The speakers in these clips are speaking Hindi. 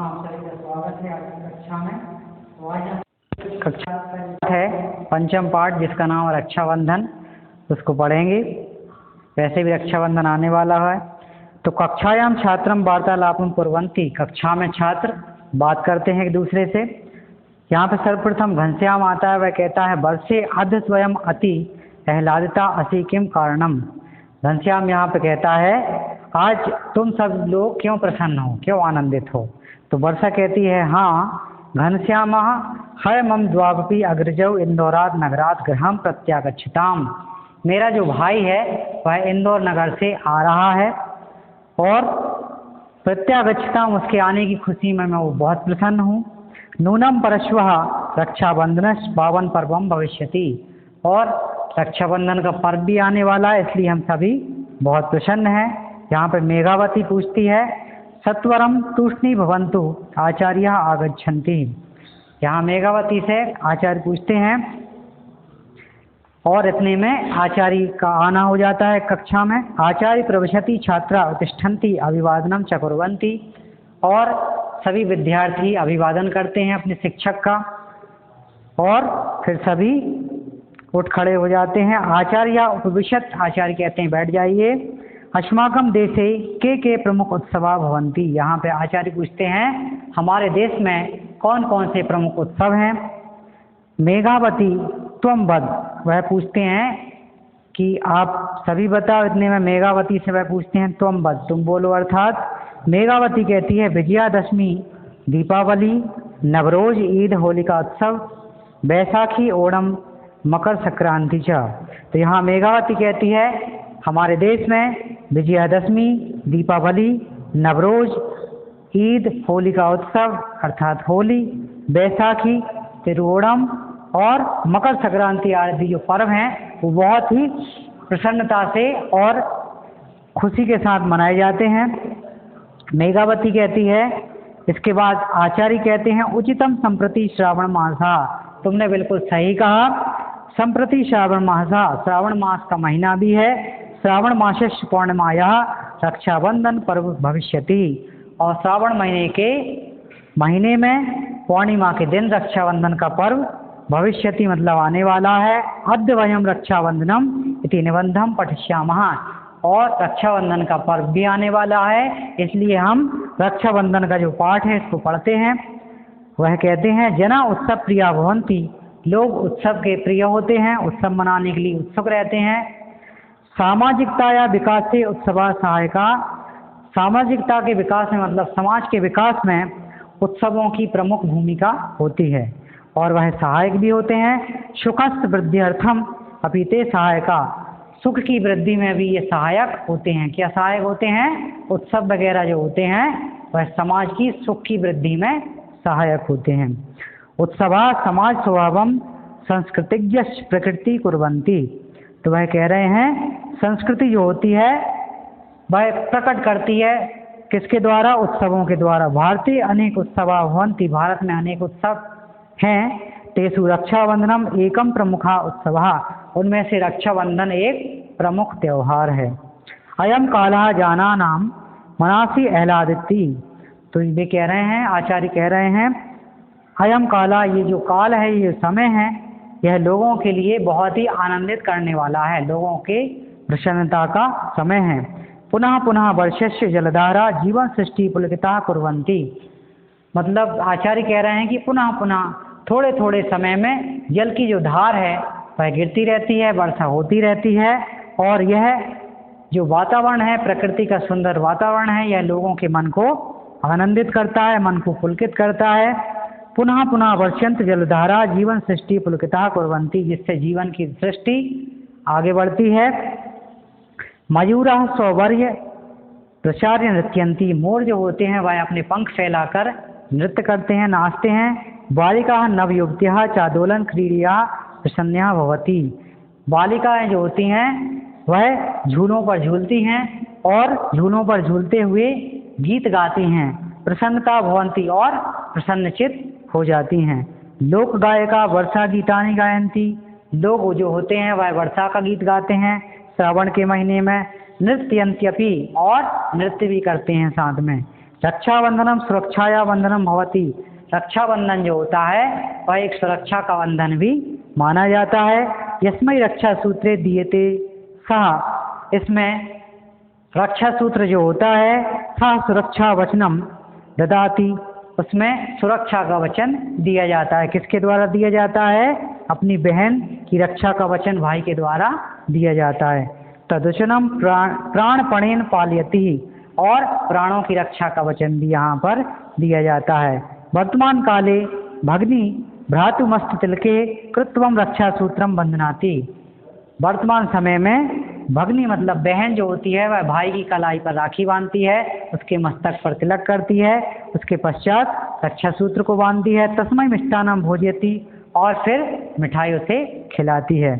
आप सभी का स्वागत है आज की कक्षा में। तो आज हम कक्षा है पंचम पाठ जिसका नाम है रक्षाबंधन, उसको पढ़ेंगे। वैसे भी रक्षाबंधन आने वाला है। तो कक्षायाम छात्रम वार्तालापम कुर्वन्ति, कक्षा में छात्र बात करते हैं एक दूसरे से। यहाँ पे सर्वप्रथम घनश्याम आता है, वह कहता है वर्षे अद्य स्वयं अति आह्लादिता असि किम कारणम। घनश्याम यहाँ पे कहता है आज तुम सब लोग क्यों प्रसन्न हो, क्यों आनंदित हो। तो वर्षा कहती है हाँ घनश्याम हय मम द्वावपी अग्रजौ इंदौरात नगरात गृहम प्रत्यागच्छताम। मेरा जो भाई है वह इंदौर नगर से आ रहा है और प्रत्यागच्छताम, उसके आने की खुशी में मैं वो बहुत प्रसन्न हूँ। नूनम परश्वः रक्षाबंधन पावन पर्वम भविष्यति, और रक्षाबंधन का पर्व भी आने वाला है, इसलिए हम सभी बहुत प्रसन्न हैं। यहाँ पर मेघावती पूछती है सत्वरम तूष्णी भवन्तु आचार्य आगच्छन्ति। यहाँ मेघावती से आचार्य पूछते हैं और इतने में आचार्य का आना हो जाता है कक्षा में। आचार्य प्रविशति छात्रा उत्तिष्ठन्ति अभिवादनम च कुर्वन्ति, और सभी विद्यार्थी अभिवादन करते हैं अपने शिक्षक का और फिर सभी उठ खड़े हो जाते हैं। आचार्य उपविशत, आचार्य कहते हैं बैठ जाइए। अस्माकं देशे के प्रमुख उत्सवा भवन्ति। यहाँ पे आचार्य पूछते हैं हमारे देश में कौन कौन से प्रमुख उत्सव हैं। मेघावती त्वं वद, वह पूछते हैं कि आप सभी बताओ। इतने में मेघावती से वह पूछते हैं त्वं वद, तुम बोलो। अर्थात मेघावती कहती है विजयादशमी, दीपावली, नवरोज, ईद, होलिका उत्सव, बैसाखी, ओणम, मकर संक्रांति च। तो यहाँ मेघावती कहती है हमारे देश में विजयादशमी, दीपावली, नवरोज, ईद, होलिका उत्सव अर्थात होली, बैसाखी, तिरुओणम और मकर संक्रांति आदि जो पर्व हैं वो बहुत ही प्रसन्नता से और खुशी के साथ मनाए जाते हैं। मेघावती कहती है। इसके बाद आचार्य कहते हैं उचितम संप्रति श्रावण मासा। तुमने बिल्कुल सही कहा, संप्रति श्रावण मासा, श्रावण मास का महीना भी है। श्रावण मासस्य पौर्णिमाया रक्षाबंधन पर्व भविष्यति, और श्रावण महीने में पूर्णिमा के दिन रक्षाबंधन का पर्व भविष्यति मतलब आने वाला है। अद्य वयम रक्षाबंधनम इति निबंधम पठिष्यामः, और रक्षाबंधन का पर्व भी आने वाला है, इसलिए हम रक्षाबंधन का जो पाठ है इसको पढ़ते हैं। वह कहते हैं जना उत्सव प्रिया भवन्ति, लोग उत्सव के प्रिय होते हैं, उत्सव मनाने के लिए उत्सुक रहते हैं। सामाजिकता या विकास से उत्सव सहायका, सामाजिकता के विकास में मतलब समाज के विकास में उत्सवों की प्रमुख भूमिका होती है और वह सहायक भी होते हैं। सुखस्थ वृद्ध्यर्थम अपीते सहायका, सुख की वृद्धि में भी ये सहायक होते हैं। क्या सहायक होते हैं? उत्सव वगैरह जो होते हैं वह समाज की सुख की वृद्धि में सहायक होते हैं। उत्सवा समाज स्वभावम संस्कृतिज्ञ प्रकृति कुर्वन्ति। तो वह कह रहे हैं संस्कृति जो होती है वह प्रकट करती है किसके द्वारा? उत्सवों के द्वारा। भारतीय अनेक उत्सवा भवन्ति, भारत में अनेक उत्सव हैं। तेषु रक्षाबंधनम एकम प्रमुखा उत्सवः, उनमें से रक्षाबंधन एक प्रमुख त्यौहार है। अयम कालः जानानाम मनासि आह्लादिति। तो ये कह रहे हैं, आचार्य कह रहे हैं अयम काला, ये जो काल है, ये समय है, यह लोगों के लिए बहुत ही आनंदित करने वाला है, लोगों के प्रसन्नता का समय है। पुनः पुनः वर्षस्य जलधारा जीवन सृष्टि पुलकिता कुर्वन्ति। मतलब आचार्य कह रहे हैं कि पुनः पुनः थोड़े थोड़े समय में जल की जो धार है वह गिरती रहती है, वर्षा होती रहती है, और यह जो वातावरण है, प्रकृति का सुंदर वातावरण है, यह लोगों के मन को आनंदित करता है, मन को पुलकित करता है। पुनः पुनः वर्षंत जलधारा जीवन सृष्टि पुलकिता कुर्वन्ति, जिससे जीवन की सृष्टि आगे बढ़ती है। मयूरः स्ववर्य प्रचार्य नृत्यन्ति, मोर जो होते हैं वह अपने पंख फैलाकर नृत्य करते हैं, नाचते हैं। बालिका नवयुवत्या चादोलन क्रीड़िया प्रसन्ना भवती। बालिकाएं जो होती हैं वह झूलों पर झूलती हैं और झूलों पर झूलते हुए गीत गाती हैं। प्रसन्नता भवन्ति, और प्रसन्नचित हो जाती हैं। लोक गायिका वर्षा गीतानि गायन्ति, लोग जो होते हैं वह वर्षा का गीत गाते हैं श्रावण के महीने में। नृत्यन्त्यपि, और नृत्य भी करते हैं साथ में। रक्षाबंधनम सुरक्षाया बंधनम भवति। रक्षाबंधन जो होता है वह एक सुरक्षा का बंधन भी माना जाता है। यस्मै रक्षा सूत्रे दीयते सह, इसमें रक्षा सूत्र जो होता है सह सुरक्षा वचनम ददाति, उसमें सुरक्षा का वचन दिया जाता है। किसके द्वारा दिया जाता है? अपनी बहन की रक्षा का वचन भाई के द्वारा दिया जाता है। तदुचनम प्राणपणेन पालयति, और प्राणों की रक्षा का वचन भी यहाँ पर दिया जाता है। वर्तमान काले भगनी भ्रातुमस्त तिलके कृत्वम रक्षा सूत्रम बंधनाति। वर्तमान समय में भगनी मतलब बहन जो होती है वह भाई की कलाई पर राखी बांधती है, उसके मस्तक पर तिलक करती है, उसके पश्चात रक्षा सूत्र को बांधती है। तस्मै मिष्टान्नम भोजयति, और फिर मिठाई उसे खिलाती है।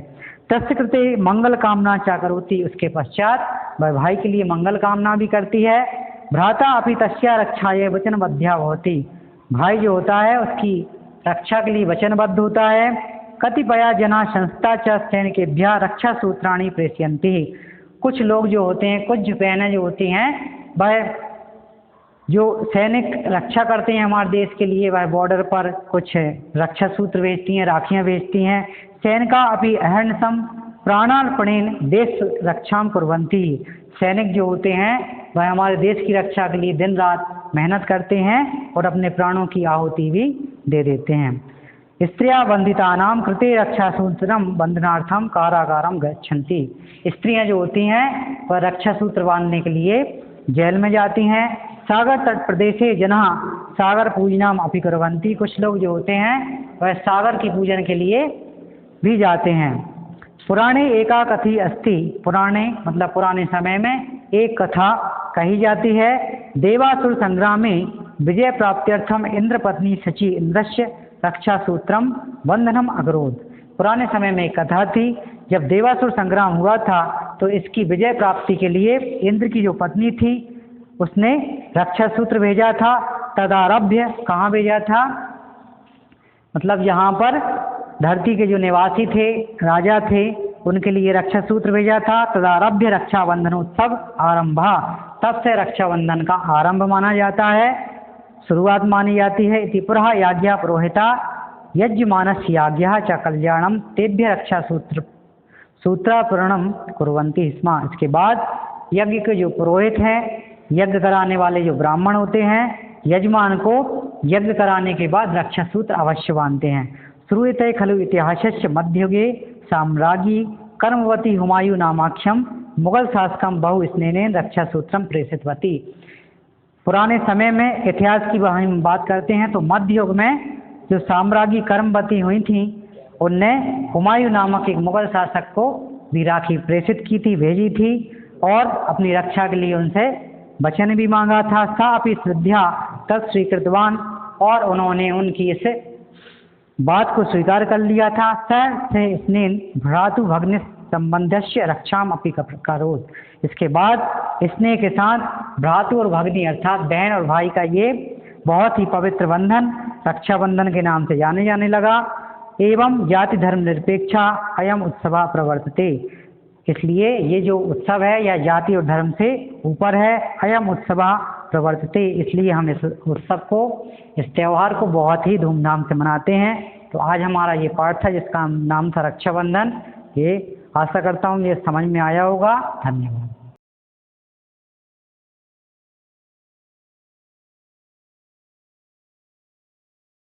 तस्य कृते मंगल कामना चा करोति, उसके पश्चात वह भाई के लिए मंगल कामना भी करती है। भ्राता अपि तस्या रक्षायै वचनबद्धा भवति, भाई जो होता है उसकी रक्षा के लिए वचनबद्ध होता है। कतिपय जना संस्था च सैनिकेभ्यः रक्षा सूत्राणि प्रेषयन्ति, कुछ लोग जो होते हैं, कुछ बहनें जो होती हैं वह जो सैनिक रक्षा करते हैं हमारे देश के लिए, वह बॉर्डर पर कुछ रक्षा सूत्र भेजती हैं, राखियाँ भेजती हैं। सैनिका अपि अहर्निशं प्राणार्पणेन देश रक्षां कुर्वन्ति, सैनिक जो होते हैं वह हमारे देश की रक्षा के लिए दिन रात मेहनत करते हैं और अपने प्राणों की आहुति भी दे देते हैं। स्त्रिया बंधितानाम कृते रक्षा सूत्रम बंधनार्थम कारागारम गच्छन्ति, स्त्रियां जो होती हैं वह रक्षा सूत्र बांधने के लिए जेल में जाती हैं। सागर तट प्रदेशे जना सागर पूजनम अपि कुर्वन्ति, कुछ लोग जो होते हैं वह सागर की पूजन के लिए भी जाते हैं। पुराणे एका कथी अस्ति, पुराणे मतलब पुराने समय में एक कथा कही जाती है। देवासुर संग्रामे विजय प्राप्त्यर्थम इंद्र पत्नी शची इंद्रस्य रक्षा सूत्रम बंधनम अकरोत्। पुराने समय में एक कथा थी, जब देवासुर संग्राम हुआ था तो इसकी विजय प्राप्ति के लिए इंद्र की जो पत्नी थी उसने रक्षा सूत्र भेजा था। तदारभ्य, कहाँ भेजा था? मतलब यहाँ पर धरती के जो निवासी थे, राजा थे, उनके लिए रक्षा सूत्र भेजा था। तदारभ्य रक्षाबंधन उत्सव आरंभा, तब से रक्षाबंधन का आरंभ माना जाता है, शुरुआत मानी जाती है। इति पुरः याज्ञा पुरोहिता यज्ञमानस्य याज्ञा च कल्याणम तेभ्य रक्षा सूत्रापूर्णम कुर्वन्ति स्म। इसके बाद यज्ञ के जो पुरोहित हैं, यज्ञ कराने वाले जो ब्राह्मण होते हैं, यजमान को यज्ञ कराने के बाद रक्षा सूत्र अवश्य बांधते हैं। श्रूयते खलु इतिहासस्य मध्ययुगे साम्राज्ञी कर्मवती हुमायूं नामाख्यम मुगल शासकम बहु स्नेनेन रक्षा सूत्रम प्रेषितवती। पुराने समय में इतिहास की हम बात करते हैं तो मध्य युग में जो साम्राज्ञी कर्मवती हुई थी उनने हुमायूं नामक एक मुगल शासक को भी राखी प्रेषित की थी, भेजी थी, और अपनी रक्षा के लिए उनसे वचन भी मांगा था। सा अपि श्रद्धा तत्स्वीकृतवान, और उन्होंने उनकी इस बात को स्वीकार कर लिया था। से स्नेन भ्रातु भग्नि संबंधस्य रक्षाम अपि करोत्। इसके बाद स्नेह के साथ भ्रातु और भग्नि अर्थात बहन और भाई का ये बहुत ही पवित्र बंधन रक्षाबंधन के नाम से जाने लगा। एवं जाति धर्म निरपेक्षा अयम उत्सव प्रवर्तते, इसलिए ये जो उत्सव है यह जाति और धर्म से ऊपर है। अयम उत्सव प्रवर्तते, इसलिए हम इस उत्सव को, इस त्यौहार को बहुत ही धूमधाम से मनाते हैं। तो आज हमारा ये पाठ था जिसका नाम था रक्षाबंधन। ये आशा करता हूँ ये समझ में आया होगा। धन्यवाद।